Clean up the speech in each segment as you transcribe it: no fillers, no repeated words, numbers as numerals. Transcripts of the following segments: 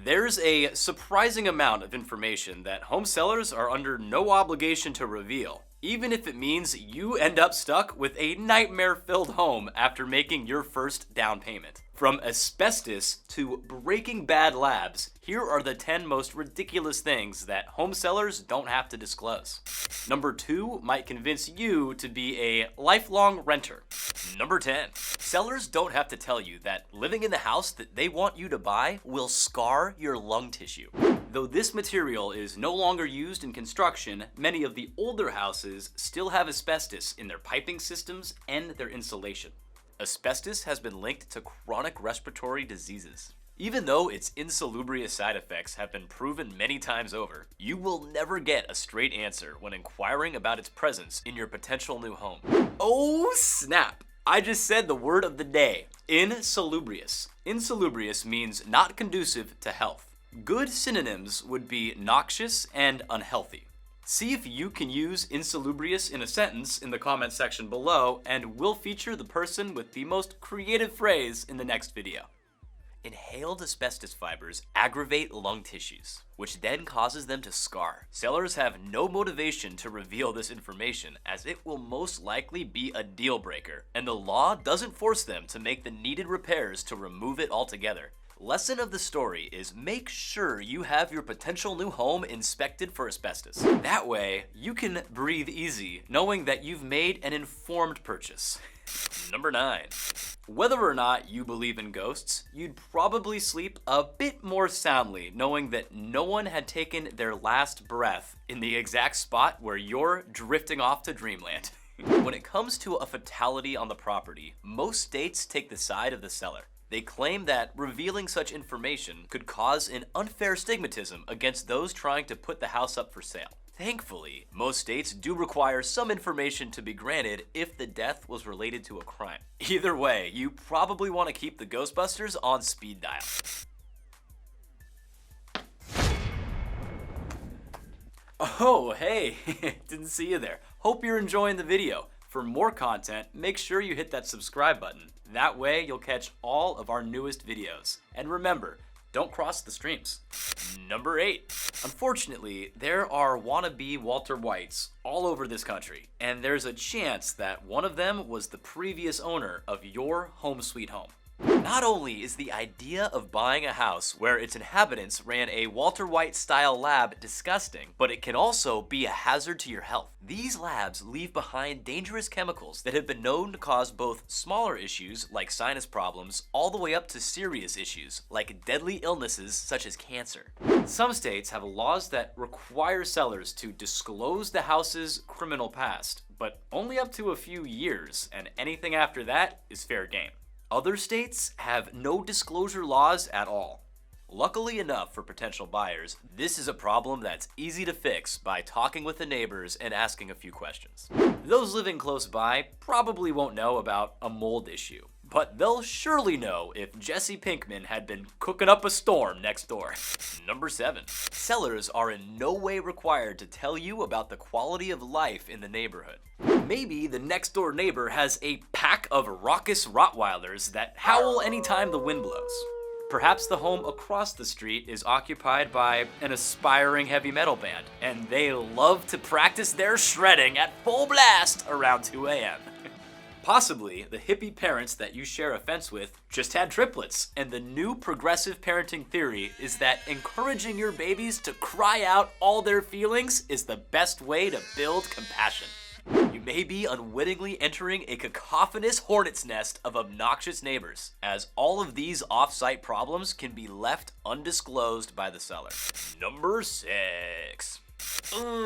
There's a surprising amount of information that home sellers are under no obligation to reveal, even if it means you end up stuck with a nightmare-filled home after making your first down payment. From asbestos to Breaking Bad labs, here are the 10 most ridiculous things that home sellers don't have to disclose. Number 2 might convince you to be a lifelong renter. Number 10, sellers don't have to tell you that living in the house that they want you to buy will scar your lung tissue. Though this material is no longer used in construction, many of the older houses still have asbestos in their piping systems and their insulation. Asbestos has been linked to chronic respiratory diseases. Even though its insalubrious side effects have been proven many times over, you will never get a straight answer when inquiring about its presence in your potential new home. Oh snap! I just said the word of the day, insalubrious. Insalubrious means not conducive to health. Good synonyms would be noxious and unhealthy. See if you can use insalubrious in a sentence in the comment section below, and we'll feature the person with the most creative phrase in the next video. Inhaled asbestos fibers aggravate lung tissues, which then causes them to scar. Sellers have no motivation to reveal this information, as it will most likely be a deal breaker, and the law doesn't force them to make the needed repairs to remove it altogether. Lesson of the story is make sure you have your potential new home inspected for asbestos. That way, you can breathe easy knowing that you've made an informed purchase. Number 9. Whether or not you believe in ghosts, you'd probably sleep a bit more soundly knowing that no one had taken their last breath in the exact spot where you're drifting off to dreamland. When it comes to a fatality on the property, most states take the side of the seller. They claim that revealing such information could cause an unfair stigmatism against those trying to put the house up for sale. Thankfully, most states do require some information to be granted if the death was related to a crime. Either way, you probably want to keep the Ghostbusters on speed dial. Oh, hey, didn't see you there. Hope you're enjoying the video. For more content, make sure you hit that subscribe button. That way, you'll catch all of our newest videos. And remember, don't cross the streams. Number 8. Unfortunately, there are wannabe Walter Whites all over this country, and there's a chance that one of them was the previous owner of your home sweet home. Not only is the idea of buying a house where its inhabitants ran a Walter White style lab disgusting, but it can also be a hazard to your health. These labs leave behind dangerous chemicals that have been known to cause both smaller issues like sinus problems all the way up to serious issues like deadly illnesses such as cancer. Some states have laws that require sellers to disclose the house's criminal past, but only up to a few years, and anything after that is fair game. Other states have no disclosure laws at all. Luckily enough for potential buyers, this is a problem that's easy to fix by talking with the neighbors and asking a few questions. Those living close by probably won't know about a mold issue, but they'll surely know if Jesse Pinkman had been cooking up a storm next door. Number 7. Sellers are in no way required to tell you about the quality of life in the neighborhood. Maybe the next door neighbor has a pack of raucous Rottweilers that howl anytime the wind blows. Perhaps the home across the street is occupied by an aspiring heavy metal band, and they love to practice their shredding at full blast around 2 a.m. Possibly, the hippie parents that you share a fence with just had triplets, and the new progressive parenting theory is that encouraging your babies to cry out all their feelings is the best way to build compassion. You may be unwittingly entering a cacophonous hornet's nest of obnoxious neighbors, as all of these off-site problems can be left undisclosed by the seller. Number 6.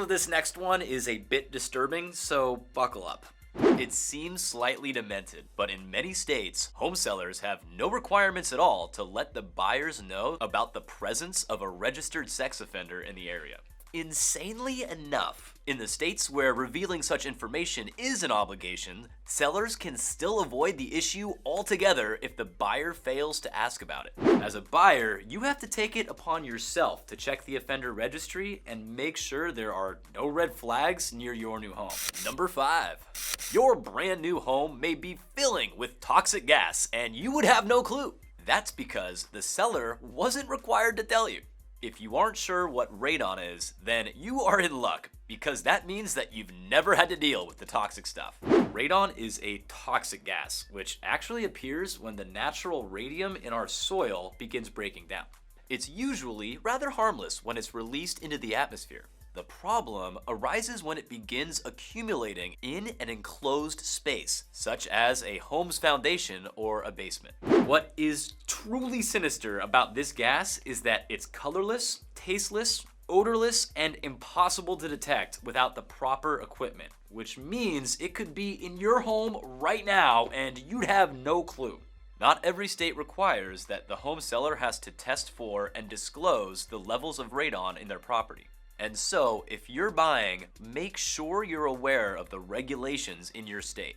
This next one is a bit disturbing, so buckle up. It seems slightly demented, but in many states, home sellers have no requirements at all to let the buyers know about the presence of a registered sex offender in the area. Insanely enough, in the states where revealing such information is an obligation, sellers can still avoid the issue altogether if the buyer fails to ask about it. As a buyer, you have to take it upon yourself to check the offender registry and make sure there are no red flags near your new home. Number 5. Your brand new home may be filling with toxic gas and you would have no clue. That's because the seller wasn't required to tell you. If you aren't sure what radon is, then you are in luck, because that means that you've never had to deal with the toxic stuff. Radon is a toxic gas, which actually appears when the natural radium in our soil begins breaking down. It's usually rather harmless when it's released into the atmosphere. The problem arises when it begins accumulating in an enclosed space, such as a home's foundation or a basement. What is truly sinister about this gas is that it's colorless, tasteless, odorless, and impossible to detect without the proper equipment, which means it could be in your home right now and you'd have no clue. Not every state requires that the home seller has to test for and disclose the levels of radon in their property. And so, if you're buying, make sure you're aware of the regulations in your state.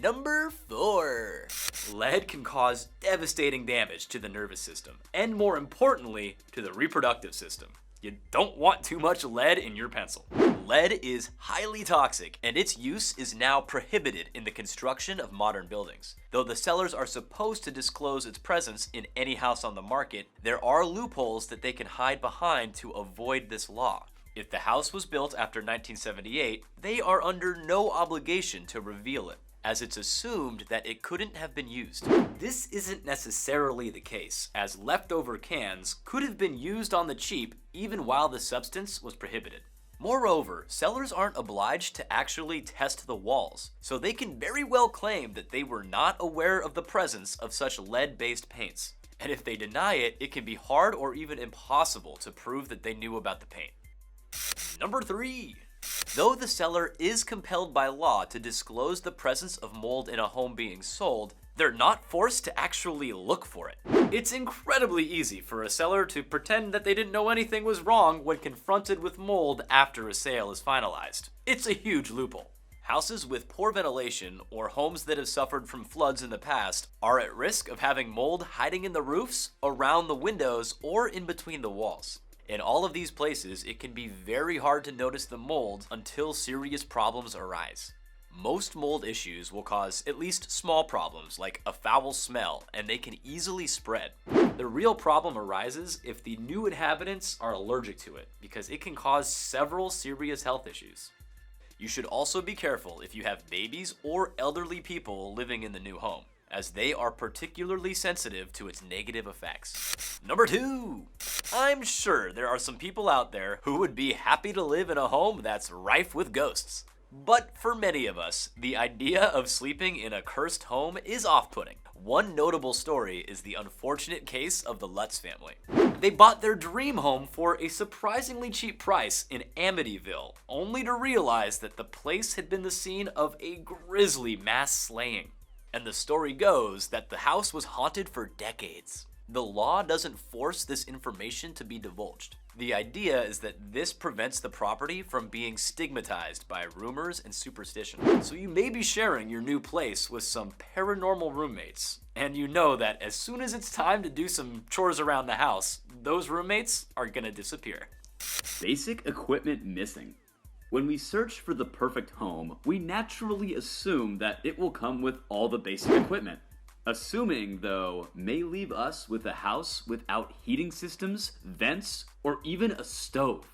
Number 4. Lead can cause devastating damage to the nervous system, and more importantly, to the reproductive system. You don't want too much lead in your pencil. Lead is highly toxic, and its use is now prohibited in the construction of modern buildings. Though the sellers are supposed to disclose its presence in any house on the market, there are loopholes that they can hide behind to avoid this law. If the house was built after 1978, they are under no obligation to reveal it, as it's assumed that it couldn't have been used. This isn't necessarily the case, as leftover cans could have been used on the cheap even while the substance was prohibited. Moreover, sellers aren't obliged to actually test the walls, so they can very well claim that they were not aware of the presence of such lead-based paints. And if they deny it, it can be hard or even impossible to prove that they knew about the paint. Number 3. Though the seller is compelled by law to disclose the presence of mold in a home being sold, they're not forced to actually look for it. It's incredibly easy for a seller to pretend that they didn't know anything was wrong when confronted with mold after a sale is finalized. It's a huge loophole. Houses with poor ventilation or homes that have suffered from floods in the past are at risk of having mold hiding in the roofs, around the windows, or in between the walls. In all of these places, it can be very hard to notice the mold until serious problems arise. Most mold issues will cause at least small problems like a foul smell, and they can easily spread. The real problem arises if the new inhabitants are allergic to it, because it can cause several serious health issues. You should also be careful if you have babies or elderly people living in the new home, as they are particularly sensitive to its negative effects. Number 2. I'm sure there are some people out there who would be happy to live in a home that's rife with ghosts. But for many of us, the idea of sleeping in a cursed home is off-putting. One notable story is the unfortunate case of the Lutz family. They bought their dream home for a surprisingly cheap price in Amityville, only to realize that the place had been the scene of a grisly mass slaying. And the story goes that the house was haunted for decades. The law doesn't force this information to be divulged. The idea is that this prevents the property from being stigmatized by rumors and superstition. So you may be sharing your new place with some paranormal roommates, and you know that as soon as it's time to do some chores around the house, those roommates are gonna disappear. Basic equipment missing. When we search for the perfect home, we naturally assume that it will come with all the basic equipment. Assuming, though, may leave us with a house without heating systems, vents, or even a stove.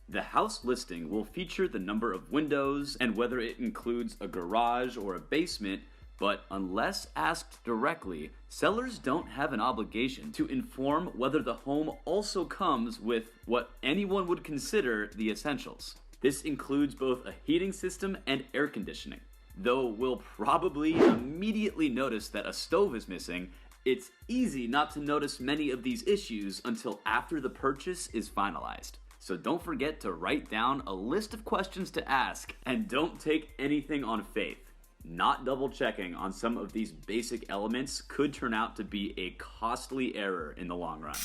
The house listing will feature the number of windows and whether it includes a garage or a basement, but unless asked directly, sellers don't have an obligation to inform whether the home also comes with what anyone would consider the essentials. This includes both a heating system and air conditioning. Though we'll probably immediately notice that a stove is missing, it's easy not to notice many of these issues until after the purchase is finalized. So don't forget to write down a list of questions to ask, and don't take anything on faith. Not double checking on some of these basic elements could turn out to be a costly error in the long run.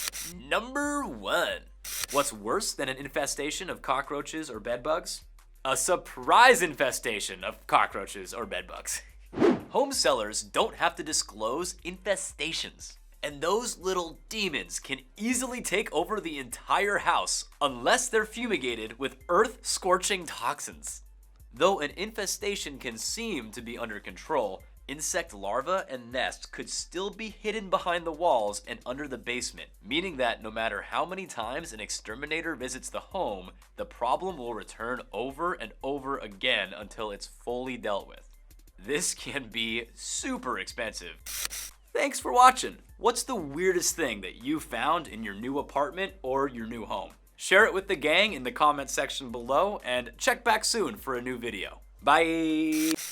Number 1. What's worse than an infestation of cockroaches or bedbugs? A surprise infestation of cockroaches or bedbugs. Home sellers don't have to disclose infestations, and those little demons can easily take over the entire house unless they're fumigated with earth-scorching toxins. Though an infestation can seem to be under control, Insect larvae and nests could still be hidden behind the walls and under the basement, meaning that no matter how many times an exterminator visits the home, the problem will return over and over again until it's fully dealt with. This can be super expensive. Thanks for watching. What's the weirdest thing that you found in your new apartment or your new home? Share it with the gang in the comment section below and check back soon for a new video. Bye!